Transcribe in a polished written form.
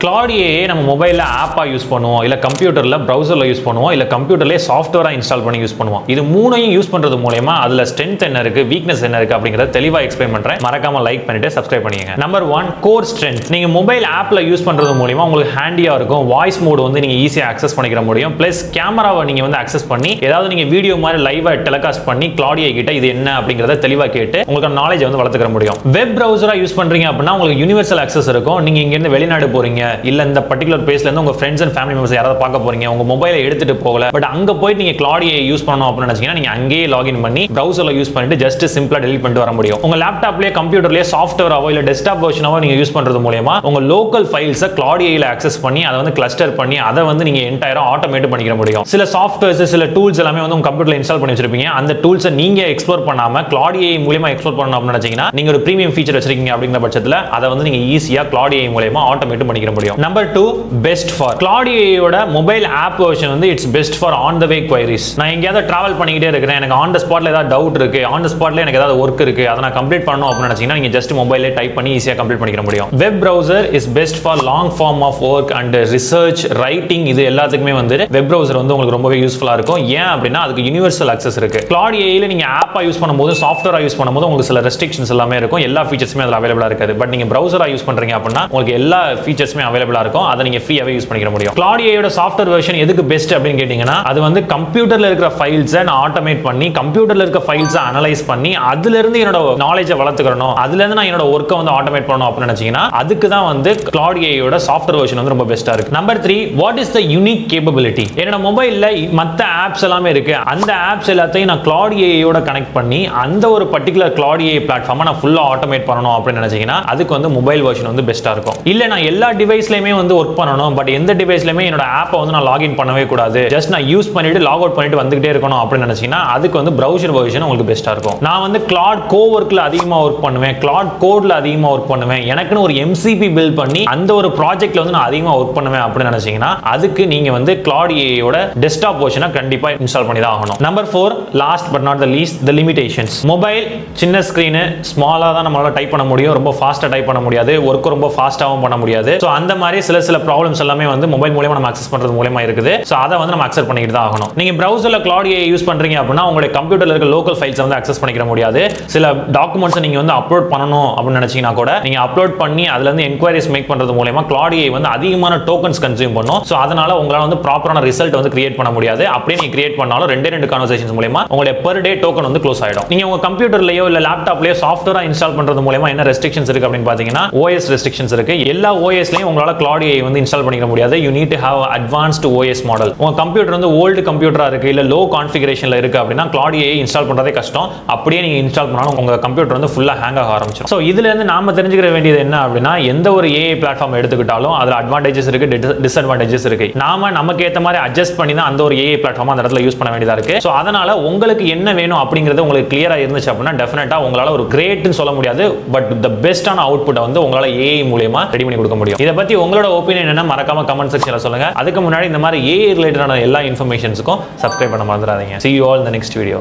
Claude நம்ம மொபைல்ல ஆப்பா யூஸ் பண்ணுவோம் இல்ல கம்ப்யூட்டர்ல பிரவுசர்ல யூஸ் பண்ணுவோம் இல்ல கம்ப்யூட்டர்லயே சாஃப்ட்வேரா இன்ஸ்டால் பண்ணி யூஸ் பண்ணுவோம். இது மூணையும் யூஸ் பண்றது மூலமா அதுல ஸ்ட்ரெngth என்ன இருக்கு, வீக்னஸ் என்ன இருக்கு அப்படிங்கறத தெளிவா எக்ஸ்பிளைன் பண்றேன். மறக்காம லைக் பண்ணிட்டு சப்ஸ்கிரைப் பண்ணிக்கங்க. Number 1 core strength. நீங்க மொபைல் ஆப்ல யூஸ் பண்றது மூலமா உங்களுக்கு ஹேண்டியா இருக்கும். வாய்ஸ் மோட் வந்து நீங்க ஈஸியா அக்சஸ் பண்ணிக்க முடியும். பிளஸ் கேமராவை நீங்க வந்து அக்சஸ் பண்ணி ஏதாவது நீங்க வீடியோ மாதிரி லைவா டெலிகாஸ்ட் பண்ணி Claude கிட்ட இது என்ன அப்படிங்கறத தெளிவா கேட்டு உங்களுக்கு நாலேஜ் வந்து வளர்த்துக்க முடியும். வெப் பிரவுசரா யூஸ் பண்றீங்க அப்படின்னா உங்களுக்கு யுனிவர்சல் அக்சஸ் இருக்கும். நீங்க இங்க இருந்து வெளிநாடு போறீங்க இல்ல இந்த பர்టిక్యులர் பிளேஸ்ல இருந்து உங்க ஃப்ரெண்ட்ஸ் அண்ட் ஃபேமிலி மெம்பர்ஸ் யாராவது பார்க்க போறீங்க, உங்க மொபைலை எடுத்துட்டு போகல, பட் அங்க போயிட்டு நீங்க Claude யூஸ் பண்ணனும் அப்படி நினைச்சீங்கன்னா நீங்க அங்கேயே லாகின் பண்ணி பிரவுசர்ல யூஸ் பண்ணிட்டு ஜஸ்ட் சிம்பிளா டெலீட் பண்ணிட்டு வர முடியும். உங்க லேப்டாப்லயே கம்ப்யூட்டர்லயே சாஃப்ட்வேராவோ இல்ல டெஸ்க்டாப் வெர்ஷனாவோ நீங்க யூஸ் பண்றது மூலமா உங்க லோக்கல் ஃபைல்ஸை Claude ல அக்சஸ் பண்ணி அதை வந்து கிளஸ்டர் பண்ணி அதை வந்து நீங்க என்டையரா ஆட்டோமேட் பண்ணிக்க முடியும். சில சாஃப்ட்வேர்ஸ் சில டூல்ஸ் எல்லாமே வந்து உங்க கம்ப்யூட்டர்ல இன்ஸ்டால் பண்ணி வச்சிருப்பீங்க. அந்த டூல்ஸை நீங்க எக்ஸ்ப்ளோர் பண்ணாம Claude மூலமா எக்ஸ்ப்ளோர் பண்ணனும் அப்படி நினைச்சீங்கன்னா நீங்க ஒரு பிரீமியம் ஃபீச்சர் வச்சிருக்கீங்க அப்படிங்கிற பட்சத்துல அதை வந்து நீங்க ஈஸியா Claude மூலமா ஆட்டோமேட் பண்ணிக்க முடியும். நம்பர் 2 பெஸ்ட் ஃபார் Claude யோட மொபைல் ஆப் வெர்ஷன் வந்து it's best for on the way queries. நான் எங்கயாவது டிராவல் பண்ணிட்டே இருக்கேன், எனக்கு ஆன் தி ஸ்பாட்ல ஏதாவது டவுட் இருக்கு, ஆன் தி ஸ்பாட்ல எனக்கு ஏதாவது வொர்க் இருக்கு, அதை நான் கம்ப்ளீட் பண்ணனும் அப்படி நினைச்சீங்கன்னா நீங்க ஜஸ்ட் மொபைல்ல டைப் பண்ணி ஈஸியா கம்ப்ளீட் பண்ணிக்க முடியும். Web browser is best for long form of work and research writing. இது எல்லாத்துக்குமே வந்து வெப் பிரவுசர் வந்து உங்களுக்கு ரொம்பவே யூஸ்ஃபுல்லா இருக்கும். ஏன் அப்படின்னா அதுக்கு யுனிவர்சல் அக்சஸ் இருக்கு. Claude ல நீங்க ஆப்பா யூஸ் பண்ணும்போது சாஃப்ட்வேரா யூஸ் பண்ணும்போது உங்களுக்கு சில ரெஸ்ட்ரிக்ஷன்ஸ் எல்லாமே இருக்கும். எல்லா ஃபீச்சர்ஸுமே அதுல அவைலபிளா இருக்காது. பட் நீங்க பிரவுசரா யூஸ் பண்றீங்க அப்படின்னா உங்களுக்கு எல்லா ஃபீச்சர்ஸுமே அவைலபிளா இருக்கும். அதை நீங்க ஃப்ரீயாவே யூஸ் பண்ணிக்க முடியும். Claude யோட சாஃப்ட்வேர் வெர்ஷன் எதுக்கு பெஸ்ட் அப்படின்னு கேட்டீங்கன்னா அது வந்து கம்ப்யூட்டர்ல இருக்கிற ஃபைல்ஸை நான் ஆட்டோமேட் பண்ணி கம்ப்யூட்டர்ல இருக்க ஃபைல்ஸை அனலைஸ் பண்ணி அதுல இருந்து என்னோட நாலேஜை வளர்த்துக்கணும், அதுல இருந்து நான் என்னோட ஒர்க்கை வந்து ஆட்டோமேட் பண்ணணும் அப்படின்னு நினைச்சீங்கன்னா அதுக்கு தான் வந்து Claude யோட சாஃப்ட்வேர் வெர்ஷன் வந்து ரொம்ப பெஸ்டா இருக்கு. Number 3 what is the unique capability. என்னோட மொபைல்ல மற்ற ஆப்ஸ் எல்லாமே இருக்கு, அந்த ஆப்ஸ் எல்லாத்தையும் நான் Claude யோட கனெக்ட் பண்ணி அந்த ஒரு பர்టిక్యులர் Claude பிளாட்ஃபார்மை நான் ஃபுல்லா ஆட்டோமேட் பண்ணணும் அப்படின்னு நினைச்சீங்கன்னா அதுக்கு வந்து மொபைல் வெர்ஷன் வந்து பெஸ்டா இருக்கும். இல்ல நான் எல்லா டிவைஸ்லயுமே வந்து ஒர்க் பண்ணணும், பட் எந்த டிவைஸ்லயுமே என்னோட ஆப்பை வந்து நான் லாகின் பண்ணவே கூடாது, ஜஸ்ட் நான் யூஸ் பண்ணிட்டு லாக் அவுட் பண்ணிட்டு வந்துகிட்டே இருக்கணும் அப்படின்னு நினைச்சீங்கன்னா அதுக்கு வந்து பிரவுசர் வெர்ஷன் உங்களுக்கு பெஸ்டா இருக்கும். நான் வந்து Claude கோவர்க்ல அதிகமா ஒர்க் பண்ணுவேன், Claude கோட்ல அதிகமா ஒர்க் பண்ணுவேன், எனக்குன்னு ஒரு MCP பில்ட் பண்ணி அந்த ஒரு ப்ராஜெக்ட்ல வந்து நான் அதிகமா ஒர்க் பண்ணுவேன் அப்படின்னு நினைச்சீங்கன்னா அதுக்கு நீங்க வந்து Claude யோட டெஸ்க்டாப் வெர்ஷனை கண்டிப்பா இன்ஸ்டால் பண்ணி தான் ஆகணும். Number 4 last but not the least the limitations. Mobile சின்ன ஸ்கிரீன் ஸ்மாலா தான் நம்மளால டைப் பண்ண முடியும், ரொம்ப ஃபாஸ்டா டைப் பண்ண முடியாது, ஒர்க் ரொம்ப ஃபாஸ்டாவும் பண்ண முடியாது. சோ அந்த மாதிரி சில ப்ராப்ளம்ஸ் எல்லாமே வந்து மொபைல் மூலமா நம்ம அக்சஸ் பண்றது மூலமா இருக்குது. சோ அதை வந்து நம்ம அக்செப்ட் பண்ணிட்டு தான் ஆகணும். நீங்க பிரவுசர்ல Claude யூஸ் பண்றீங்க அப்படின்னா உங்களுடைய கம்ப்யூட்டர்ல இருக்க லோக்கல் ஃபைல்ஸ் வந்து அக்சஸ் பண்ணிக்க முடியாது. சில டாக்குமெண்ட்ஸ் நீங்க வந்து அப்லோட் பண்ணணும் அப்படின்னு நினைச்சீங்கன்னா கூட நீங்க அப்லோட் பண்ணி அதுல இருந்து என்கொயரிஸ் மேக் பண்றது மூலமா Claude வந்து அதிகமான டோக்கன்ஸ் கன்சியூம் பண்ணும். சோ அதனால உங்களால வந்து ப்ராப்பரான ரிசல்ட் வந்து கிரியேட் பண்ண முடியாது. அப்படியே நீங்க கிரியேட் பண்ணாலும் ரெண்டு கான்வர்சேஷன்ஸ் மூலமா உங்களுடைய பெர் டே டோக்கன் வந்து க்ளோஸ் ஆயிடும். நீங்க உங்க கம்ப்யூட்டர்லயோ இல்ல லேப்டாப்லயோ சாஃப்ட்வேரா இன்ஸ்டால் பண்றது மூலமா என்ன ரெஸ்ட்ரிக்ஷன்ஸ் இருக்கு அப்படின்னு பாத்தீங்கன்னா OS ரெஸ்ட்ரிக்ஷன்ஸ் இருக்கு. எல்லா OSலயும் உங்களால Claude வந்து இன்ஸ்டால் பண்ணிக்க முடியாது. You need to have advanced OS model. உங்க கம்ப்யூட்டர் வந்து ஓல்டு கம்ப்யூட்டரா இருக்கு இல்ல லோ கான்ஃபிகரேஷன்ல இருக்கு அப்படின்னா Claude இன்ஸ்டால் பண்றதே கஷ்டம். அப்படியே நீங்க இன்ஸ்டால் பண்ணாலும் உங்க கம்ப்யூட்டர் வந்து ஃபுல்லா ஹேங் ஆக ஆரம்பிச்சிடும். சோ இதுல இருந்து நாம தெரிஞ்சுக்க வேண்டியது என்ன அப்படின்னா எந்த ஒரு AI பிளாட்ஃபார்ம் எடுத்துக்கிட்டாலும் அதுல அட்வான்டேஜஸ் இருக்கு, டிஸ்அட்வான்டேஜஸ் இருக்கு. நாம நமக்கு ஏத்த மாதிரி அட்ஜஸ்ட் பண்ணி தான் அந்த ஒரு AI பிளாட்ஃபார்ம் அந்த இடத்துல யூஸ் பண்ண வேண்டியதா இருக்கு. சோ அதனால உங்களுக்கு என்ன வேணும் அப்படிங்கிறது உங்களுக்கு கிளியரா இருந்துச்சு அப்படின்னா டெஃபினட்டா உங்களால ஒரு கிரேட்னு சொல்ல முடியாது, பட் தி பெஸ்டான அவுட்புட்டை வந்து உங்களால AI மூலமா ரெடி பண்ணி கொடுக்க முடியும். இத பத்தி உங்களோட ஒபினியன் என்ன மறக்காம கமெண்ட் செக்ஷன்ல சொல்லுங்க. அதுக்கு முன்னாடி இந்த மாதிரி AI ரிலேட்டடான எல்லா இன்ஃபர்மேஷன்ஸ்க்கும் சப்ஸ்கிரைப் பண்ண மறந்துடாதீங்க. See you all in the next video.